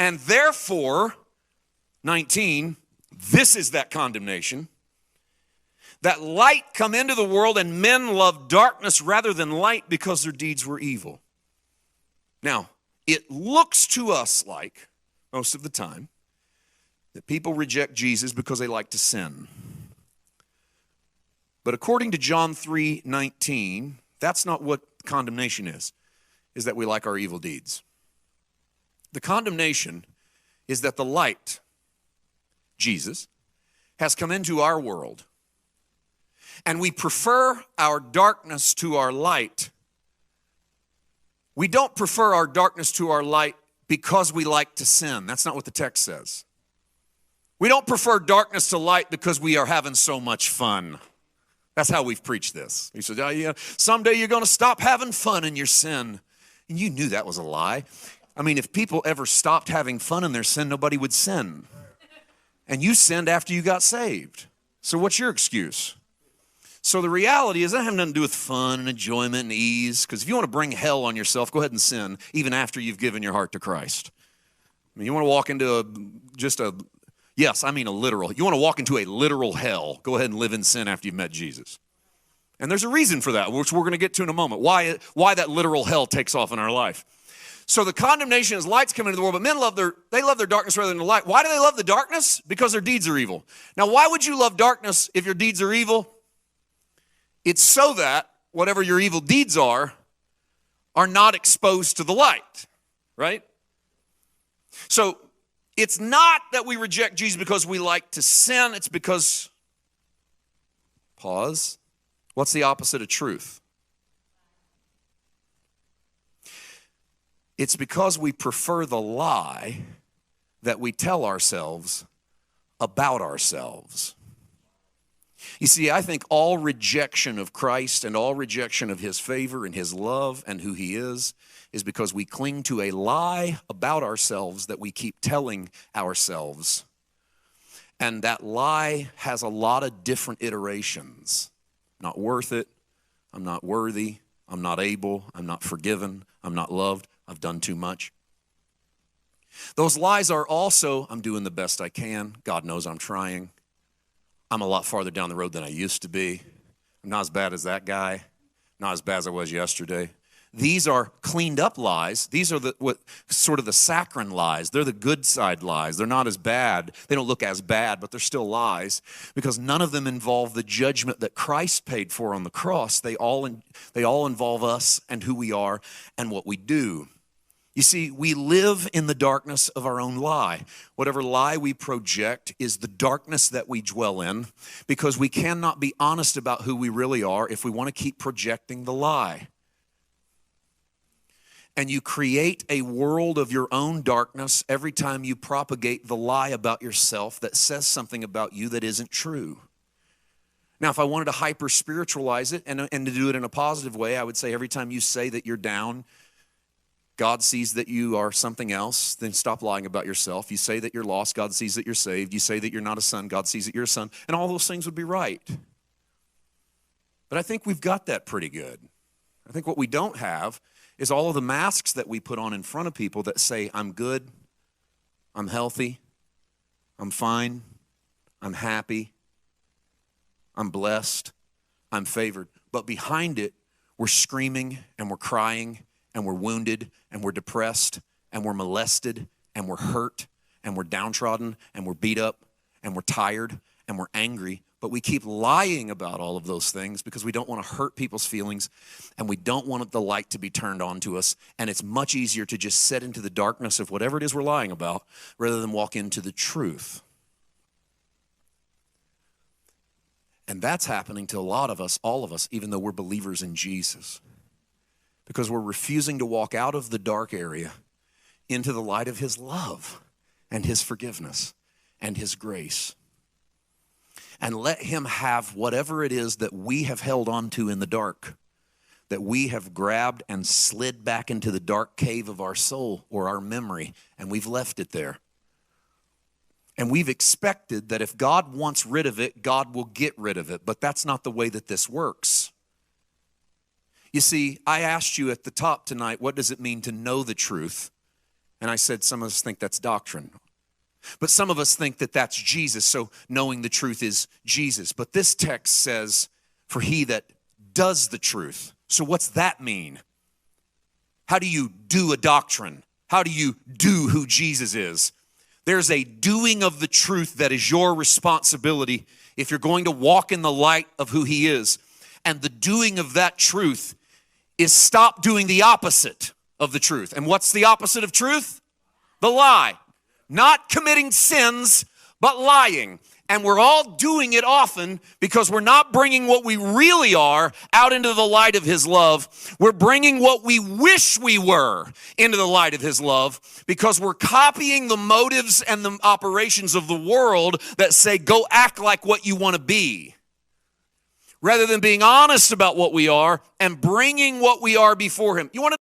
And therefore, 19, this is that condemnation, that light come into the world and men love darkness rather than light because their deeds were evil. Now, it looks to us like, most of the time, that people reject Jesus because they like to sin. But according to John 3:19, that's not what condemnation is that we like our evil deeds. The condemnation is that the light, Jesus, has come into our world, and we prefer our darkness to our light. We don't prefer our darkness to our light because we like to sin. That's not what the text says. We don't prefer darkness to light because we are having so much fun. That's how we've preached this. We said, oh, yeah, someday you're going to stop having fun in your sin. And you knew that was a lie. I mean, if people ever stopped having fun in their sin, nobody would sin. And you sinned after you got saved. So what's your excuse? So the reality is that has nothing to do with fun and enjoyment and ease. Because if you want to bring hell on yourself, go ahead and sin, even after you've given your heart to Christ. I mean, you want to walk into a literal. You want to walk into a literal hell, go ahead and live in sin after you've met Jesus. And there's a reason for that, which we're going to get to in a moment, why that literal hell takes off in our life. So the condemnation is lights come into the world, but men love their darkness rather than the light. Why do they love the darkness? Because their deeds are evil. Now, why would you love darkness if your deeds are evil? It's so that whatever your evil deeds are not exposed to the light, right? So it's not that we reject Jesus because we like to sin. It's because, pause, what's the opposite of truth? It's because we prefer the lie that we tell ourselves about ourselves. You see, I think all rejection of Christ and all rejection of his favor and his love and who he is because we cling to a lie about ourselves that we keep telling ourselves. And that lie has a lot of different iterations. Not worth it. I'm not worthy. I'm not able. I'm not forgiven. I'm not loved. I've done too much. Those lies are also, I'm doing the best I can. God knows I'm trying. I'm a lot farther down the road than I used to be. I'm not as bad as that guy. Not as bad as I was yesterday. These are cleaned up lies. These are the saccharine lies. They're the good side lies. They're not as bad. They don't look as bad, but they're still lies because none of them involve the judgment that Christ paid for on the cross. They all involve us and who we are and what we do. You see, we live in the darkness of our own lie. Whatever lie we project is the darkness that we dwell in because we cannot be honest about who we really are if we want to keep projecting the lie. And you create a world of your own darkness every time you propagate the lie about yourself that says something about you that isn't true. Now, if I wanted to hyper-spiritualize it and to do it in a positive way, I would say every time you say that you're down, God sees that you are something else, then stop lying about yourself. You say that you're lost, God sees that you're saved. You say that you're not a son, God sees that you're a son. And all those things would be right. But I think we've got that pretty good. I think what we don't have is all of the masks that we put on in front of people that say, I'm good, I'm healthy, I'm fine, I'm happy, I'm blessed, I'm favored. But behind it, we're screaming and we're crying and we're wounded and we're depressed and we're molested and we're hurt and we're downtrodden and we're beat up and we're tired and we're angry. But we keep lying about all of those things because we don't want to hurt people's feelings and we don't want the light to be turned on to us. And it's much easier to just set into the darkness of whatever it is we're lying about rather than walk into the truth. And that's happening to a lot of us, all of us, even though we're believers in Jesus. Because we're refusing to walk out of the dark area into the light of his love and his forgiveness and his grace. And let him have whatever it is that we have held on to in the dark, that we have grabbed and slid back into the dark cave of our soul or our memory, and we've left it there. And we've expected that if God wants rid of it, God will get rid of it. But that's not the way that this works. You see, I asked you at the top tonight, what does it mean to know the truth? And I said some of us think that's doctrine. But some of us think that that's Jesus, so knowing the truth is Jesus. But this text says, for he that does the truth. So what's that mean? How do you do a doctrine? How do you do who Jesus is? There's a doing of the truth that is your responsibility if you're going to walk in the light of who he is. And the doing of that truth is stop doing the opposite of the truth. And what's the opposite of truth? The lie. Not committing sins, but lying. And we're all doing it often because we're not bringing what we really are out into the light of his love. We're bringing what we wish we were into the light of his love because we're copying the motives and the operations of the world that say, go act like what you want to be. Rather than being honest about what we are and bringing what we are before him. You want to